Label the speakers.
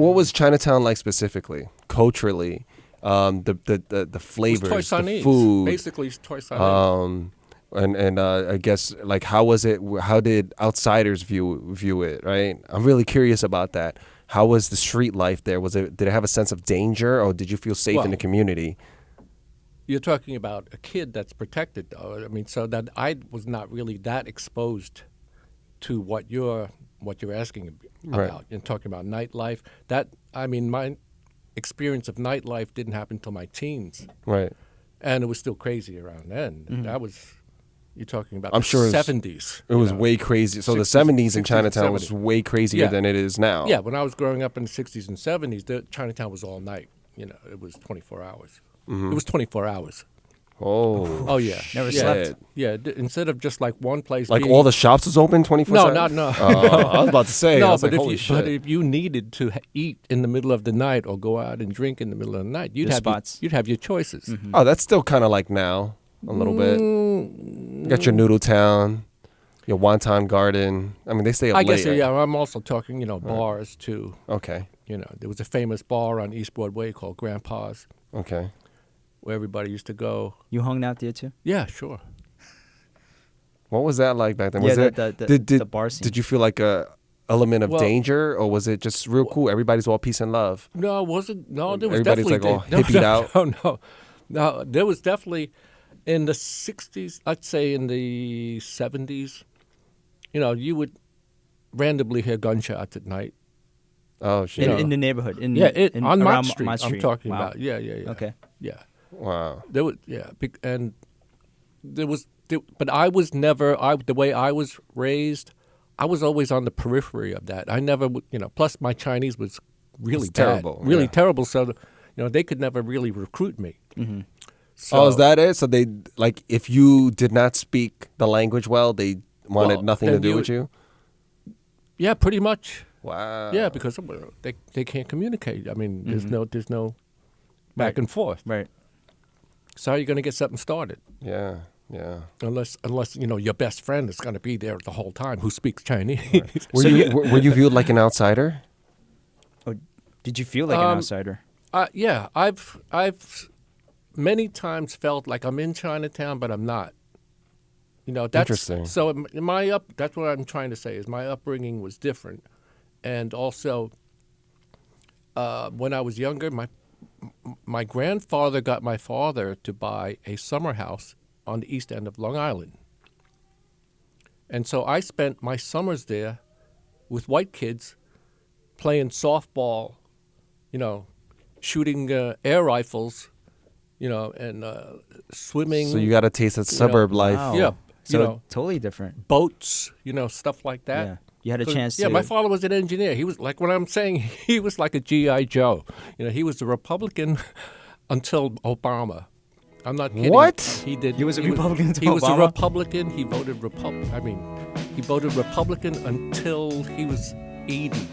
Speaker 1: what was Chinatown like specifically, culturally? The flavors, the food,
Speaker 2: basically Toy Sunny.
Speaker 1: and I guess like how was it? How did outsiders view it? Right, I'm really curious about that. How was the street life there? Did it have a sense of danger, or did you feel safe in the community?
Speaker 2: You're talking about a kid that's protected, though. I mean, so that I was not really that exposed to what you're asking about.
Speaker 1: Right.
Speaker 2: And talking about nightlife. My experience of nightlife didn't happen until my teens.
Speaker 1: Right.
Speaker 2: And it was still crazy around then.
Speaker 1: Mm-hmm.
Speaker 2: That was, you're talking about
Speaker 1: I'm
Speaker 2: the
Speaker 1: sure
Speaker 2: 70s.
Speaker 1: It was way crazy. So the 70s in Chinatown was way crazier
Speaker 2: Yeah.
Speaker 1: than it is now.
Speaker 2: Yeah, when I was growing up in the 60s and 70s, Chinatown was all night. It was 24 hours.
Speaker 1: Mm-hmm.
Speaker 2: It was 24 hours.
Speaker 1: Oh
Speaker 2: yeah.
Speaker 3: Never
Speaker 1: shit.
Speaker 3: slept.
Speaker 2: Yeah, instead of just like one place.
Speaker 1: Like
Speaker 2: being,
Speaker 1: all the shops was open 24/7?
Speaker 2: No.
Speaker 1: I was about to say. I
Speaker 2: No,
Speaker 1: was
Speaker 2: but
Speaker 1: like, holy shit.
Speaker 2: but if you needed to eat in the middle of the night or go out and drink in the middle of the night, you'd have your choices.
Speaker 3: Mm-hmm.
Speaker 1: Oh, that's still kind of like now a little bit. You got your Noodle Town, your Wonton Garden. I mean, they stay up
Speaker 2: I
Speaker 1: late.
Speaker 2: guess, yeah. I'm also talking, bars too.
Speaker 1: Okay.
Speaker 2: There was a famous bar on East Broadway called Grandpa's,
Speaker 1: Okay.
Speaker 2: where everybody used to go.
Speaker 3: You hung out there too?
Speaker 2: Yeah, sure.
Speaker 1: What was that like back then?
Speaker 3: Yeah,
Speaker 1: Was
Speaker 3: the bar scene.
Speaker 1: Did you feel like a element of
Speaker 2: Well-
Speaker 1: danger, or was it just real cool? Everybody's all peace and love.
Speaker 2: No, it wasn't. No, there was
Speaker 1: Everybody's
Speaker 2: definitely
Speaker 1: like all hippied out.
Speaker 2: No. There was definitely in the '60s. I'd say in the '70s. You would randomly hear gunshots at night.
Speaker 1: Oh shit.
Speaker 3: in the neighborhood.
Speaker 2: On my
Speaker 3: around
Speaker 2: street.
Speaker 3: my
Speaker 2: I'm
Speaker 3: street.
Speaker 2: talking
Speaker 3: Wow.
Speaker 2: about. Yeah.
Speaker 3: Okay.
Speaker 2: Yeah.
Speaker 1: Wow.
Speaker 2: There was and there was, but I was never. The way I was raised, I was always on the periphery of that. I never, Plus, my Chinese was really
Speaker 1: It's
Speaker 2: bad,
Speaker 1: terrible,
Speaker 2: really
Speaker 1: yeah.
Speaker 2: terrible. So, they could never really recruit me.
Speaker 3: Mm-hmm.
Speaker 2: So,
Speaker 1: Is that it? So they like if you did not speak the language well, they wanted nothing to
Speaker 2: then
Speaker 1: do with you.
Speaker 2: Yeah, pretty much.
Speaker 1: Wow.
Speaker 2: Yeah, because they can't communicate. I mean, there's no back
Speaker 3: Right.
Speaker 2: and forth.
Speaker 3: Right.
Speaker 2: So how are you going to get something started?
Speaker 1: Yeah. Yeah.
Speaker 2: Unless your best friend is going to be there the whole time who speaks Chinese.
Speaker 1: Were you viewed like an outsider?
Speaker 3: Or did you feel like an outsider?
Speaker 2: Yeah, I've many times felt like I'm in Chinatown, but I'm not. That's
Speaker 1: Interesting.
Speaker 2: So that's what I'm trying to say is my upbringing was different, and also when I was younger, my grandfather got my father to buy a summer house on the east end of Long Island, and so I spent my summers there with white kids playing softball, shooting air rifles, and swimming.
Speaker 1: So you got a taste of suburb life.
Speaker 3: Wow.
Speaker 2: Yeah,
Speaker 3: So totally different.
Speaker 2: boats, stuff like that.
Speaker 3: Yeah. You had a chance
Speaker 2: Yeah,
Speaker 3: to.
Speaker 2: my father was an engineer. He was like, when I'm saying he was like a G.I. Joe. He was a Republican until Obama. I'm not kidding.
Speaker 1: What?
Speaker 2: He did.
Speaker 3: He was a Republican until
Speaker 2: He was a
Speaker 3: Obama?
Speaker 2: Republican. He voted Republican. He voted Republican until he was 80.